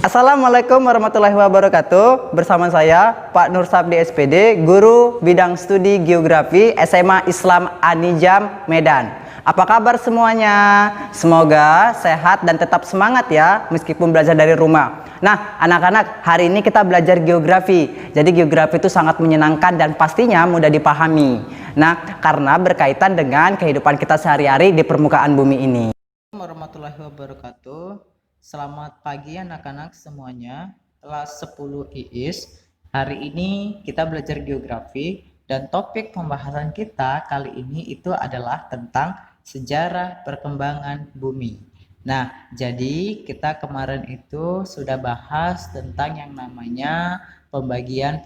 Assalamualaikum warahmatullahi wabarakatuh. Bersama saya Pak Nur Sabdi SPD, Guru Bidang Studi Geografi SMA Islam Anijam Medan. Apa kabar semuanya? Semoga sehat dan tetap semangat ya meskipun belajar dari rumah. Nah, anak-anak, hari ini kita belajar geografi. Jadi geografi itu sangat menyenangkan dan pastinya mudah dipahami. Nah, karena berkaitan dengan kehidupan kita sehari-hari di permukaan bumi ini. Warahmatullahi wabarakatuh. Selamat pagi anak-anak semuanya. Kelas 10 IIS. Hari ini kita belajar geografi dan topik pembahasan kita kali ini itu adalah tentang sejarah perkembangan bumi. Nah, jadi kita kemarin itu sudah bahas tentang yang namanya pembagian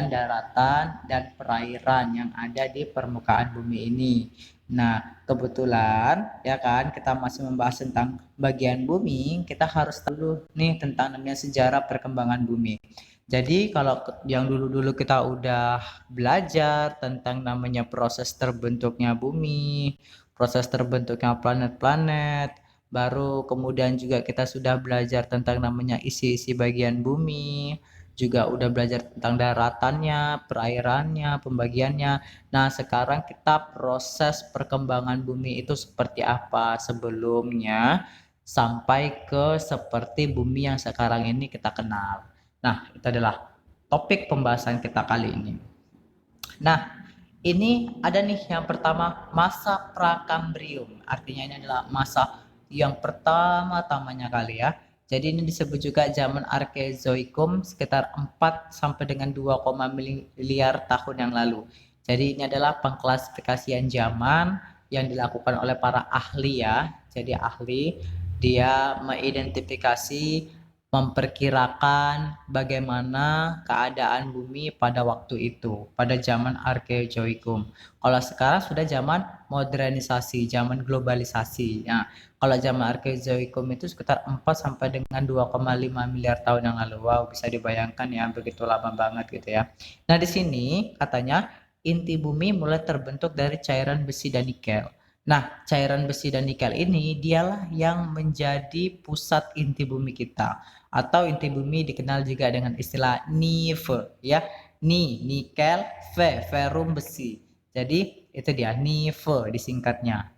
daratan dan perairan yang ada di permukaan bumi ini. Nah, kebetulan ya kan kita masih membahas tentang bagian bumi, kita harus tahu nih tentang namanya sejarah perkembangan bumi. Jadi kalau yang dulu-dulu kita udah belajar tentang namanya proses terbentuknya bumi, proses terbentuknya planet-planet, baru kemudian juga kita sudah belajar tentang namanya isi-isi bagian bumi, juga udah belajar tentang daratannya, perairannya, pembagiannya. Nah, sekarang kita proses perkembangan bumi itu seperti apa sebelumnya sampai ke seperti bumi yang sekarang ini kita kenal. Nah, itu adalah topik pembahasan kita kali ini. Nah, ini ada nih yang pertama, masa Prakambrium. Artinya ini adalah masa yang pertama-tamanya kali ya. Jadi ini disebut juga zaman Arkeozoikum sekitar 4 sampai dengan 2, miliar tahun yang lalu. Jadi ini adalah pengklasifikasian zaman yang dilakukan oleh para ahli ya. Jadi ahli dia mengidentifikasi, memperkirakan bagaimana keadaan bumi pada waktu itu, pada zaman Arkeozoikum. Kalau sekarang sudah zaman modernisasi, zaman globalisasi. Nah, kalau zaman Arkeozoikum itu sekitar 4 sampai dengan 2,5 miliar tahun yang lalu. Wow, bisa dibayangkan ya, begitu lama banget gitu ya. Nah, di sini katanya inti bumi mulai terbentuk dari cairan besi dan nikel. Nah, cairan besi dan nikel ini dialah yang menjadi pusat inti bumi kita, atau inti bumi dikenal juga dengan istilah nive ya. Nikel, ferum besi. Jadi itu dia nive disingkatnya.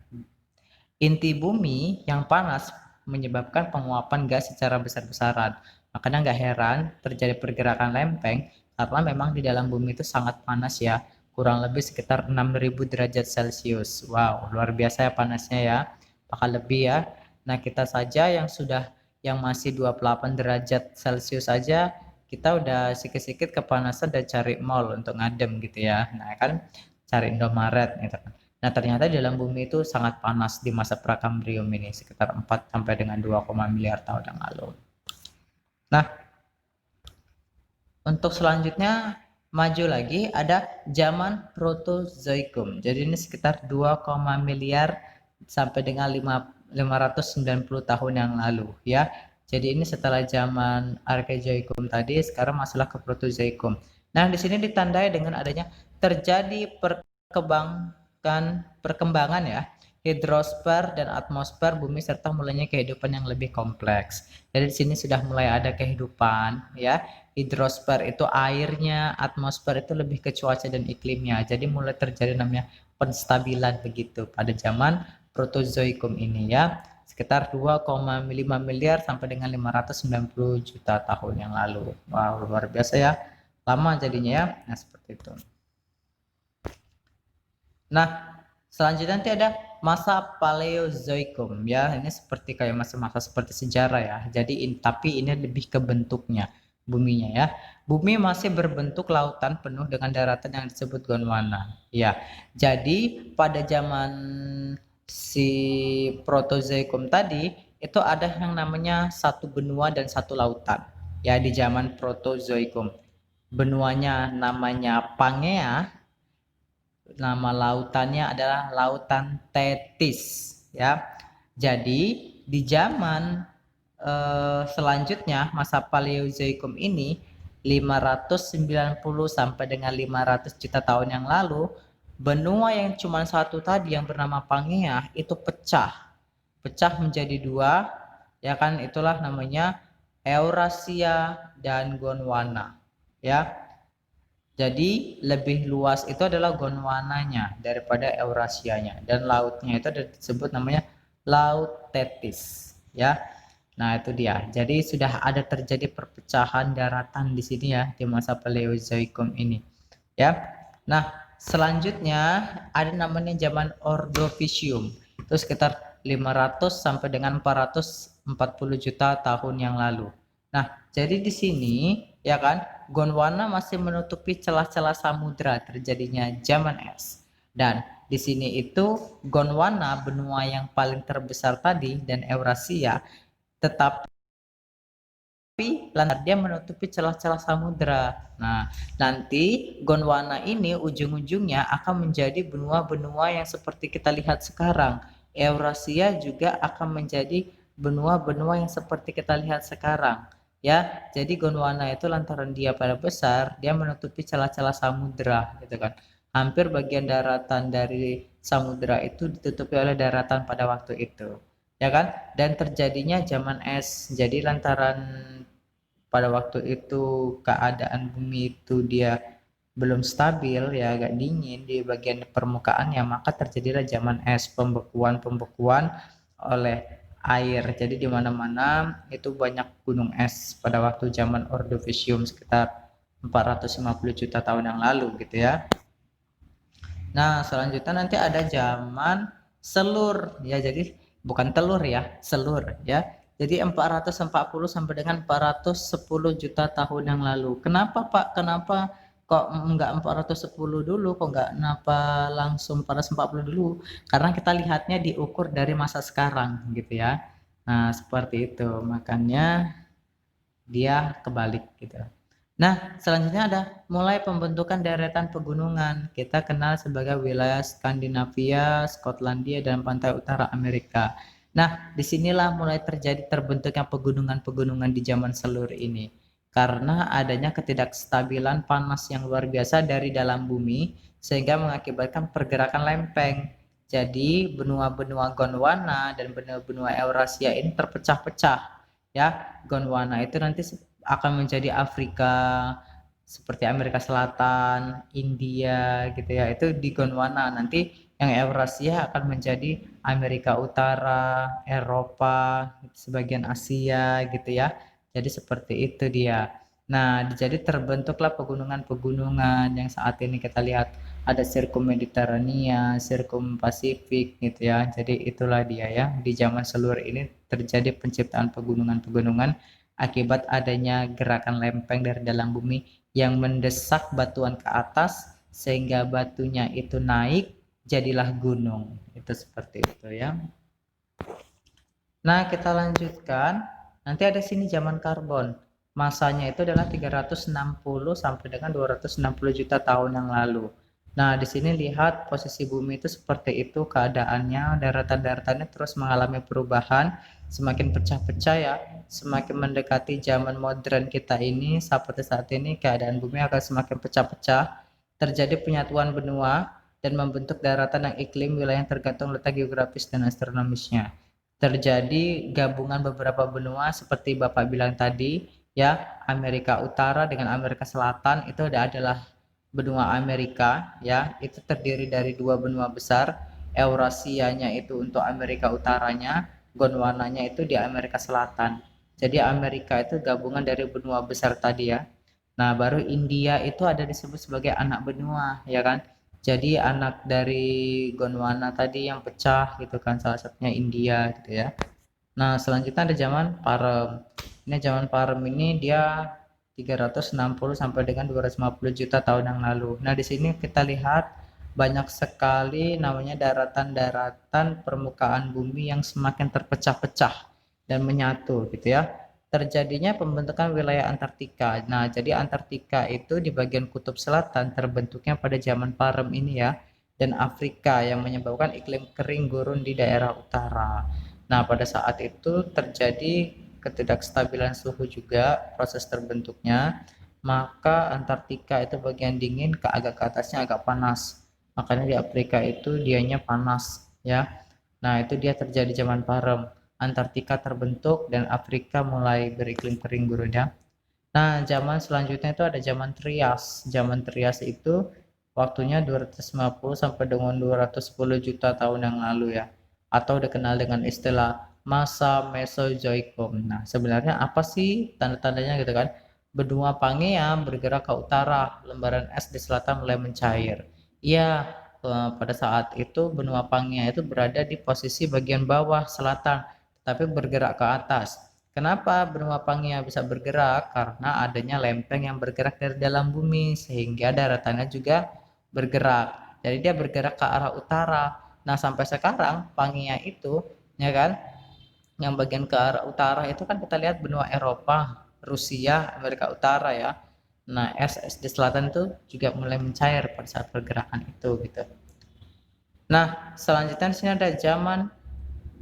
Inti bumi yang panas menyebabkan penguapan gas secara besar-besaran. Makanya nggak heran terjadi pergerakan lempeng karena memang di dalam bumi itu sangat panas ya. Kurang lebih sekitar 6.000 derajat Celcius. Wow, luar biasa ya panasnya ya. Bakal lebih ya. Nah, kita saja yang masih 28 derajat Celcius saja kita udah sikit-sikit kepanasan dan cari mall untuk ngadem gitu ya. Nah, kan cari Indomaret gitu kan. Nah, ternyata di dalam bumi itu sangat panas di masa Prakambrium ini sekitar 4 sampai dengan 2, miliar tahun yang lalu. Nah, untuk selanjutnya maju lagi ada zaman Protozoikum. Jadi ini sekitar 2, miliar sampai dengan 590 tahun yang lalu ya. Jadi ini setelah zaman Arkeozoikum tadi, sekarang masalah ke Protozoikum. Nah, di sini ditandai dengan adanya terjadi perkembangan ya, hidrosfer dan atmosfer bumi serta mulainya kehidupan yang lebih kompleks. Jadi di sini sudah mulai ada kehidupan ya. Hidrosfer itu airnya, atmosfer itu lebih ke cuaca dan iklimnya. Jadi mulai terjadi namanya penstabilan begitu pada zaman Protozoikum ini ya. Sekitar 2,5 miliar sampai dengan 590 juta tahun yang lalu. Wow, luar biasa ya. Lama jadinya ya. Nah, seperti itu. Nah, selanjutnya nanti ada masa Paleozoikum ya. Ini seperti kayak masa-masa seperti sejarah ya. Jadi tapi ini lebih ke bentuknya buminya ya. Bumi masih berbentuk lautan penuh dengan daratan yang disebut Gondwana. Ya. Jadi pada zaman si Protozoikum tadi itu ada yang namanya satu benua dan satu lautan. Ya, di zaman Protozoikum. Benuanya namanya Pangea, nama lautannya adalah lautan Tethys ya. Jadi di zaman selanjutnya masa Paleozoikum ini 590 sampai dengan 500 juta tahun yang lalu, benua yang cuma satu tadi yang bernama Pangea itu pecah menjadi dua ya kan, itulah namanya Eurasia dan Gondwana, ya. Jadi lebih luas itu adalah Gondwananya daripada Eurasianya, dan lautnya itu disebut namanya Laut Tethys, ya. Nah, itu dia. Jadi sudah ada terjadi perpecahan daratan di sini ya di masa Paleozoikum ini, ya. Nah, selanjutnya ada namanya zaman Ordovisium. Itu sekitar 500 sampai dengan 440 juta tahun yang lalu. Nah, jadi di sini ya kan Gondwana masih menutupi celah-celah samudra terjadinya zaman es. Dan di sini itu Gondwana, benua yang paling terbesar tadi, dan Eurasia, tetapi lantar dia menutupi celah-celah samudra. Nah, nanti Gondwana ini ujung-ujungnya akan menjadi benua-benua yang seperti kita lihat sekarang. Eurasia juga akan menjadi benua-benua yang seperti kita lihat sekarang. Ya, jadi Gondwana itu lantaran dia pada besar, dia menutupi celah-celah samudra, gitu kan. Hampir bagian daratan dari samudra itu ditutupi oleh daratan pada waktu itu, ya kan? Dan terjadinya zaman es. Jadi lantaran pada waktu itu keadaan bumi itu dia belum stabil, ya agak dingin di bagian permukaannya, maka terjadilah zaman es, pembekuan oleh air. Jadi di mana-mana itu banyak gunung es pada waktu zaman Ordovisium sekitar 450 juta tahun yang lalu, gitu ya. Nah, selanjutnya nanti ada zaman selur, ya. Jadi bukan telur ya, selur, ya. Jadi 440 sampai dengan 410 juta tahun yang lalu. Kenapa, Pak? Kenapa kok enggak 410 dulu? Kok enggak kenapa langsung 440 dulu? Karena kita lihatnya diukur dari masa sekarang, gitu ya. Nah, seperti itu. Makanya dia kebalik, gitu. Nah, selanjutnya ada mulai pembentukan deretan pegunungan. Kita kenal sebagai wilayah Skandinavia, Skotlandia, dan pantai utara Amerika. Nah, disinilah mulai terjadi terbentuknya pegunungan-pegunungan di zaman selur ini. Karena adanya ketidakstabilan panas yang luar biasa dari dalam bumi, sehingga mengakibatkan pergerakan lempeng. Jadi, benua-benua Gondwana dan benua-benua Eurasia ini terpecah-pecah. Ya, Gondwana itu nanti akan menjadi Afrika, seperti Amerika Selatan, India, gitu ya. Itu di Gondwana. Nanti yang Eurasia akan menjadi Amerika Utara, Eropa, sebagian Asia, gitu ya. Jadi seperti itu dia. Nah, jadi terbentuklah pegunungan-pegunungan yang saat ini kita lihat ada Sirkum Mediterania, Sirkum Pasifik, gitu ya. Jadi itulah dia ya. Di zaman selur ini terjadi penciptaan pegunungan-pegunungan akibat adanya gerakan lempeng dari dalam bumi yang mendesak batuan ke atas sehingga batunya itu naik, jadilah gunung. Itu seperti itu ya. Nah, kita lanjutkan. Nanti ada sini zaman karbon. Masanya itu adalah 360 sampai dengan 260 juta tahun yang lalu. Nah, di sini lihat posisi bumi itu seperti itu keadaannya, daratan-daratannya terus mengalami perubahan, semakin pecah-pecah ya, semakin mendekati zaman modern kita ini, seperti saat ini keadaan bumi akan semakin pecah-pecah, terjadi penyatuan benua, dan membentuk daratan yang iklim wilayah yang tergantung letak geografis dan astronomisnya. Terjadi gabungan beberapa benua seperti Bapak bilang tadi, ya, Amerika Utara dengan Amerika Selatan itu adalah benua Amerika, ya. Itu terdiri dari dua benua besar. Eurasianya itu untuk Amerika Utaranya, Gondwananya itu di Amerika Selatan. Jadi Amerika itu gabungan dari benua besar tadi ya. Nah, baru India itu ada disebut sebagai anak benua, ya kan? Jadi anak dari Gondwana tadi yang pecah gitu kan, salah satunya India gitu ya. Nah, selanjutnya ada zaman Parem. Ini zaman Parem ini dia 360 sampai dengan 250 juta tahun yang lalu. Nah, di sini kita lihat banyak sekali namanya daratan-daratan permukaan bumi yang semakin terpecah-pecah dan menyatu gitu ya. Terjadinya pembentukan wilayah Antartika. Nah, jadi Antartika itu di bagian kutub selatan terbentuknya pada zaman Parem ini ya, dan Afrika yang menyebabkan iklim kering gurun di daerah utara. Nah, pada saat itu terjadi ketidakstabilan suhu juga proses terbentuknya, maka Antartika itu bagian dingin agak ke atasnya agak panas. Makanya di Afrika itu dianya panas ya. Nah, itu dia terjadi zaman Parem. Antartika terbentuk dan Afrika mulai beriklim kering guru ya. Nah, zaman selanjutnya itu ada zaman Trias. Zaman Trias itu waktunya 250 sampai dengan 210 juta tahun yang lalu ya. Atau dikenal dengan istilah masa Mesozoikum. Nah, sebenarnya apa sih tanda-tandanya gitu kan? Benua Pangea bergerak ke utara, lembaran es di selatan mulai mencair. Iya, pada saat itu benua Pangea itu berada di posisi bagian bawah selatan, tapi bergerak ke atas. Kenapa benua Pangea bisa bergerak? Karena adanya lempeng yang bergerak dari dalam bumi, sehingga daratannya juga bergerak. Jadi dia bergerak ke arah utara. Nah, sampai sekarang Pangea itu, ya kan, yang bagian ke arah utara itu kan kita lihat benua Eropa, Rusia, Amerika Utara ya. Nah, es di selatan itu juga mulai mencair pada saat pergerakan itu gitu. Nah, selanjutnya di sini ada zaman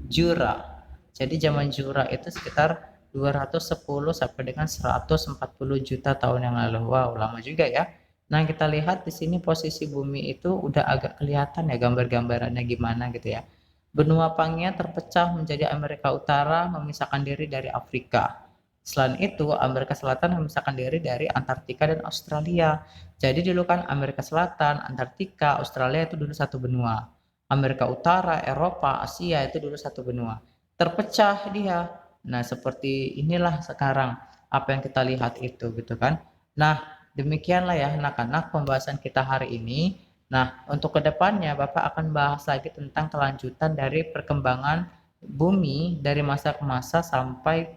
Jura. Jadi zaman Jura itu sekitar 210 sampai dengan 140 juta tahun yang lalu. Wow, lama juga ya. Nah, kita lihat di sini posisi bumi itu udah agak kelihatan ya gambar-gambarannya gimana gitu ya. Benua Pangea terpecah menjadi Amerika Utara memisahkan diri dari Afrika. Selain itu, Amerika Selatan memisahkan diri dari Antartika dan Australia. Jadi dulu kan Amerika Selatan, Antartika, Australia itu dulu satu benua. Amerika Utara, Eropa, Asia itu dulu satu benua. Terpecah dia. Nah, seperti inilah sekarang apa yang kita lihat itu gitu kan. Nah, demikianlah ya anak-anak pembahasan kita hari ini. Nah, untuk kedepannya Bapak akan bahas lagi tentang kelanjutan dari perkembangan bumi dari masa ke masa sampai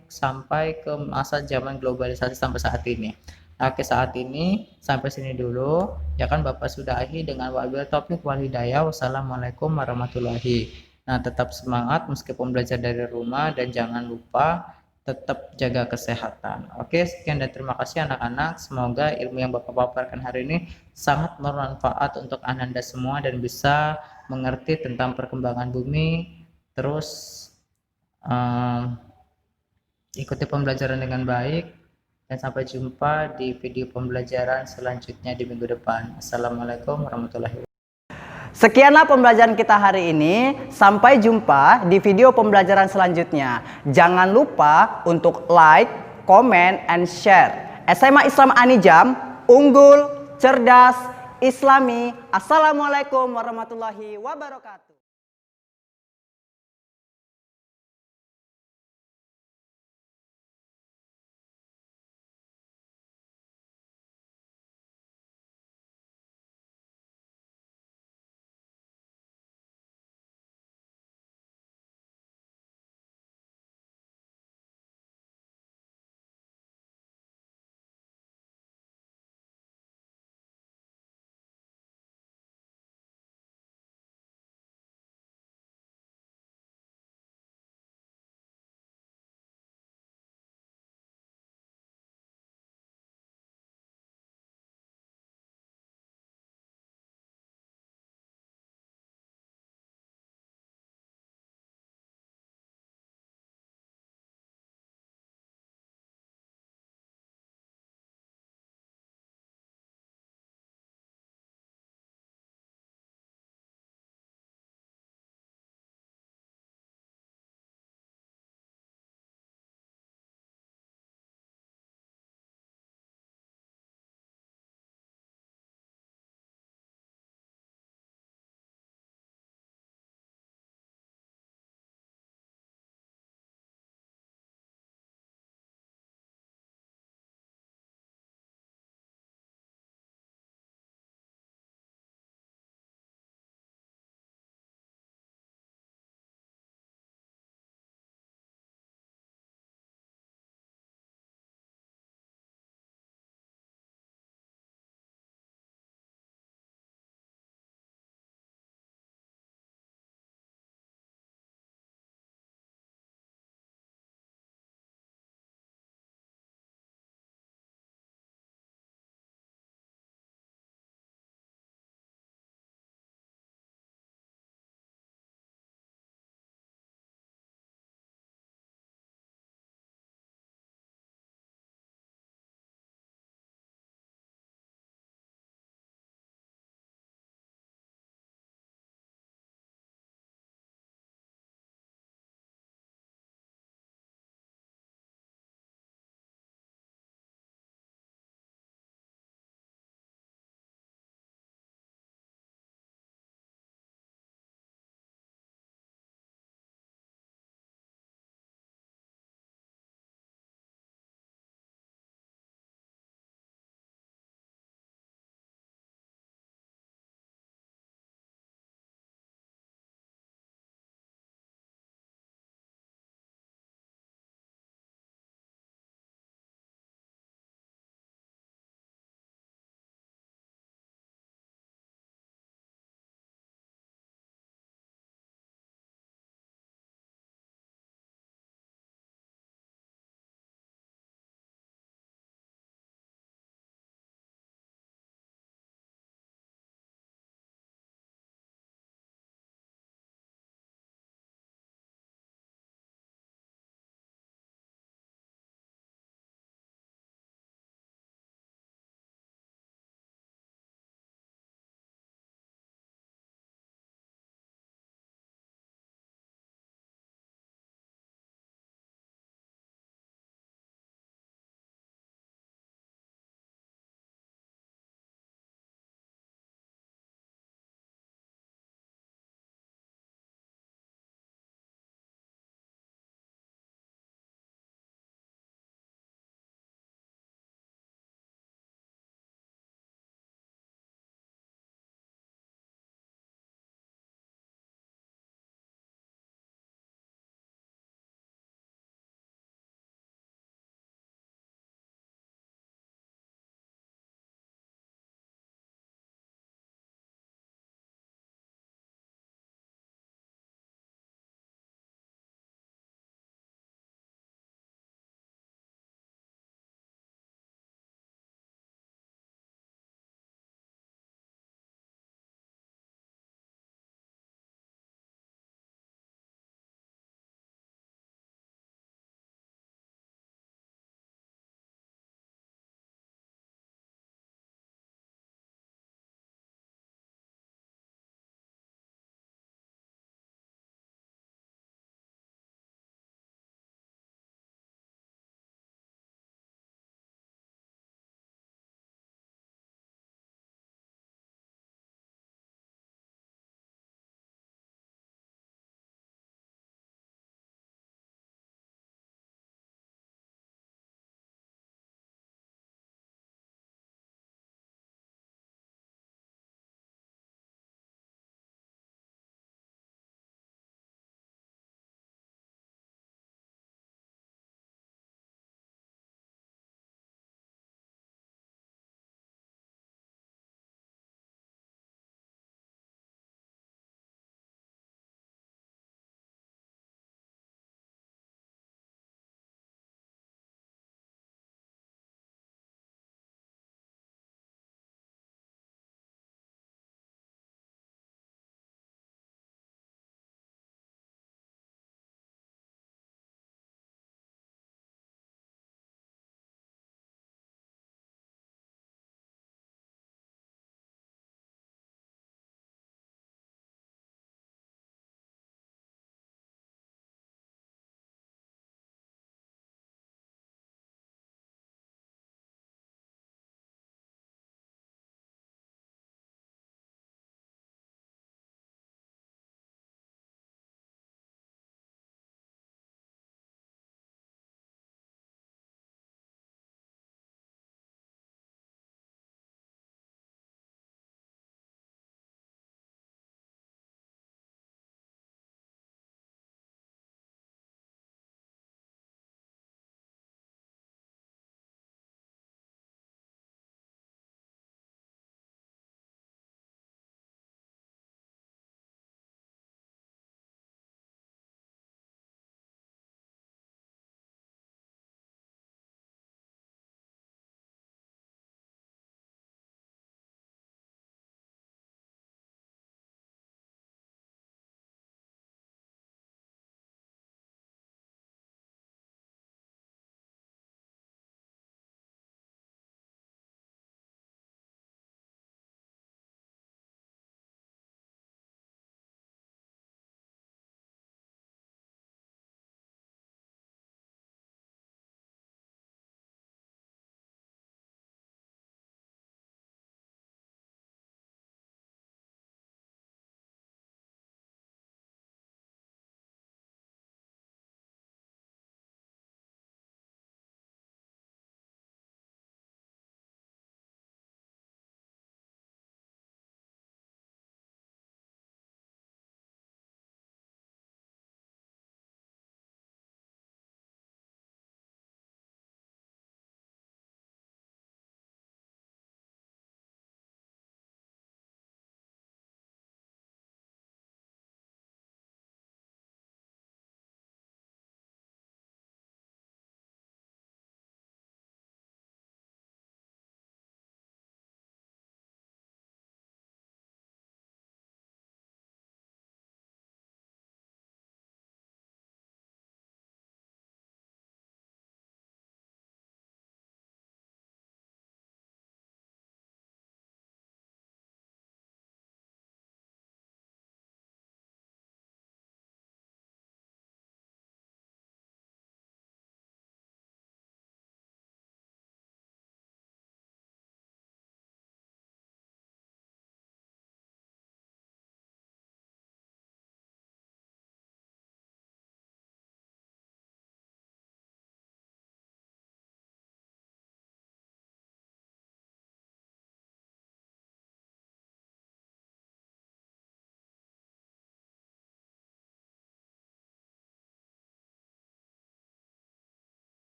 ke masa zaman globalisasi sampai saat ini. Oke, saat ini sampai sini dulu. Ya kan Bapak sudahi dengan wabil taufiq wal hidayah. Wassalamualaikum warahmatullahi. Nah, tetap semangat meskipun belajar dari rumah dan jangan lupa tetap jaga kesehatan. Oke, sekian dan terima kasih anak-anak. Semoga ilmu yang Bapak paparkan hari ini sangat bermanfaat untuk Anda semua dan bisa mengerti tentang perkembangan bumi. Terus ikuti pembelajaran dengan baik. Dan sampai jumpa di video pembelajaran selanjutnya di minggu depan. Assalamualaikum warahmatullahi wabarakatuh. Sekianlah pembelajaran kita hari ini. Sampai jumpa di video pembelajaran selanjutnya. Jangan lupa untuk like, comment, and share. SMA Islam Anijam, unggul, cerdas, islami. Assalamualaikum warahmatullahi wabarakatuh.